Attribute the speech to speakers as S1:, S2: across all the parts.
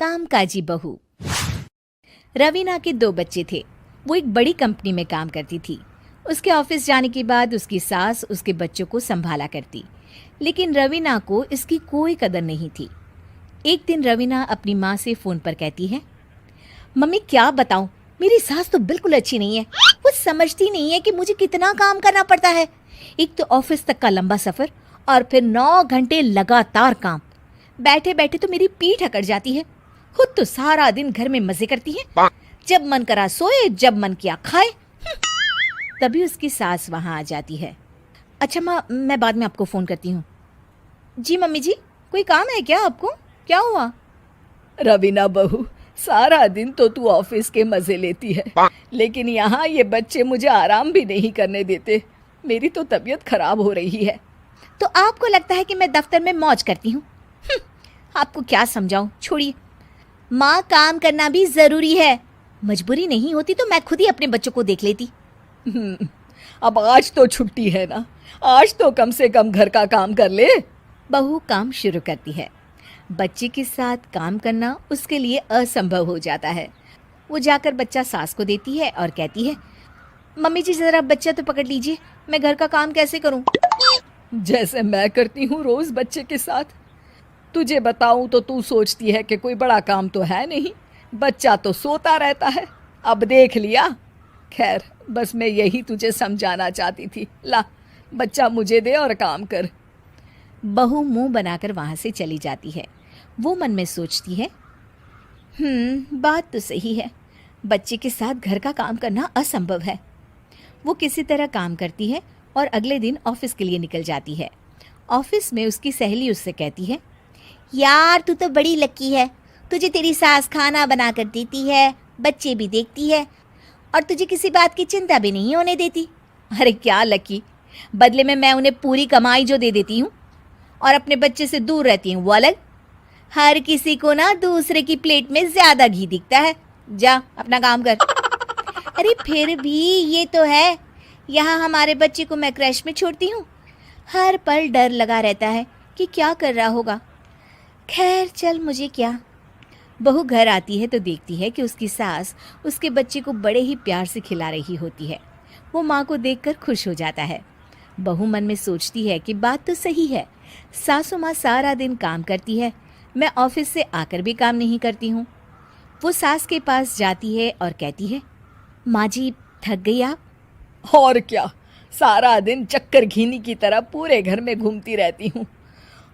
S1: कामकाजी बहू। रवीना के 2 बच्चे थे। वो एक बड़ी कंपनी में काम करती थी। उसके ऑफिस जाने के बाद उसकी सास उसके बच्चों को संभाला करती, लेकिन रवीना को इसकी कोई कदर नहीं थी। एक दिन रवीना अपनी माँ से फ़ोन पर कहती है, मम्मी क्या बताऊं, मेरी सास तो बिल्कुल अच्छी नहीं है। वो समझती नहीं है कि मुझे कितना काम करना पड़ता है। एक तो ऑफिस तक का लंबा सफ़र और फिर 9 घंटे लगातार काम। बैठे बैठे तो मेरी पीठ अकड़ जाती है। खुद तो सारा दिन घर में मजे करती है, जब मन करा सोए, जब मन किया खाए। तभी उसकी सास वहां आ जाती है। अच्छा माँ, मैं बाद में आपको फ़ोन करती हूँ। जी मम्मी जी, कोई काम है क्या आपको? क्या हुआ?
S2: रवीना बहू, सारा दिन तो तू ऑफिस के मजे लेती है, लेकिन यहाँ ये बच्चे मुझे आराम भी नहीं करने देते। मेरी तो तबीयत खराब हो रही है।
S1: तो आपको लगता है कि मैं दफ्तर में मौज करती हूँ? आपको क्या समझाऊं, छोड़िए। माँ, काम करना भी ज़रूरी है। मजबूरी नहीं होती तो मैं खुद ही अपने बच्चों को देख लेती।
S2: अब आज तो छुट्टी है ना, आज तो कम से कम घर का काम कर ले।
S1: बहू काम शुरू करती है। बच्चे के साथ काम करना उसके लिए असंभव हो जाता है। वो जाकर बच्चा सास को देती है और कहती है, मम्मी जी ज़रा बच्चा तो पकड़ लीजिए, मैं घर का काम कैसे करूं?
S2: जैसे मैं करती हूँ रोज बच्चे के साथ। तुझे बताऊं तो तू सोचती है कि कोई बड़ा काम तो है नहीं, बच्चा तो सोता रहता है। अब देख लिया। खैर, बस मैं यही तुझे समझाना चाहती थी। ला, बच्चा मुझे दे और काम कर।
S1: बहू मुंह बनाकर वहां से चली जाती है। वो मन में सोचती है, बात तो सही है, बच्चे के साथ घर का काम करना असंभव है। वो किसी तरह काम करती है और अगले दिन ऑफिस के लिए निकल जाती है। ऑफिस में उसकी सहेली उससे कहती है, यार तू तो बड़ी लकी है, तुझे तेरी सास खाना बना कर देती है, बच्चे भी देखती है और तुझे किसी बात की चिंता भी नहीं होने देती। अरे क्या लकी, बदले में मैं उन्हें पूरी कमाई जो दे देती हूँ और अपने बच्चे से दूर रहती हूँ वो अलग। हर किसी को ना दूसरे की प्लेट में ज्यादा घी दिखता है। जा अपना काम कर। अरे फिर भी ये तो है, यहाँ हमारे बच्चे को मैं क्रैश में छोड़ती हूँ, हर पल डर लगा रहता है कि क्या कर रहा होगा। खैर चल, मुझे क्या। बहू घर आती है तो देखती है कि उसकी सास उसके बच्चे को बड़े ही प्यार से खिला रही होती है। वो माँ को देखकर खुश हो जाता है। बहू मन में सोचती है कि बात तो सही है, सासू माँ सारा दिन काम करती है, मैं ऑफिस से आकर भी काम नहीं करती हूँ। वो सास के पास जाती है और कहती है, माँ जी थक गई आप?
S2: और क्या, सारा दिन चक्कर घीनी की तरह पूरे घर में घूमती रहती हूँ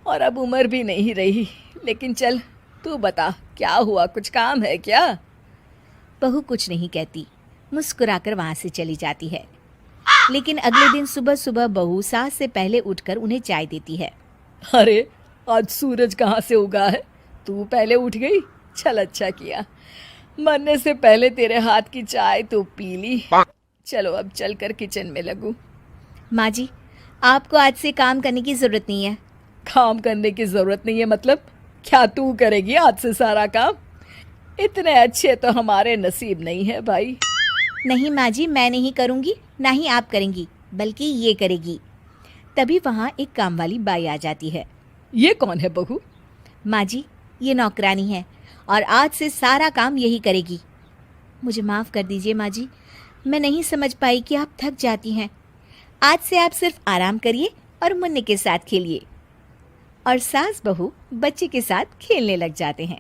S2: और अब उम्र भी नहीं रही। लेकिन चल तू बता, क्या हुआ, कुछ काम है क्या?
S1: बहू कुछ नहीं कहती, मुस्कुराकर वहाँ से चली जाती है। लेकिन अगले दिन सुबह सुबह बहू सास से पहले उठकर उन्हें चाय देती है।
S2: अरे आज सूरज कहाँ से उगा है, तू पहले उठ गई। चल अच्छा किया, मरने से पहले तेरे हाथ की चाय तो पी ली। चलो अब चलकर किचन में लगूं।
S1: माँ जी, आपको आज से काम करने की ज़रूरत नहीं है।
S2: काम करने की ज़रूरत नहीं है मतलब? क्या तू करेगी आज से सारा काम? इतने अच्छे तो हमारे नसीब नहीं है भाई।
S1: नहीं माँ जी, मैं नहीं करूँगी, ना ही आप करेंगी, बल्कि ये करेगी। तभी वहाँ एक काम वाली बाई आ जाती है।
S2: ये कौन है बहू?
S1: माँ जी, ये नौकरानी है और आज से सारा काम यही करेगी। मुझे माफ़ कर दीजिए माँ जी, मैं नहीं समझ पाई कि आप थक जाती हैं। आज से आप सिर्फ आराम करिए और मुन्ने के साथ खेलिए। और सास बहू बच्चे के साथ खेलने लग जाते हैं।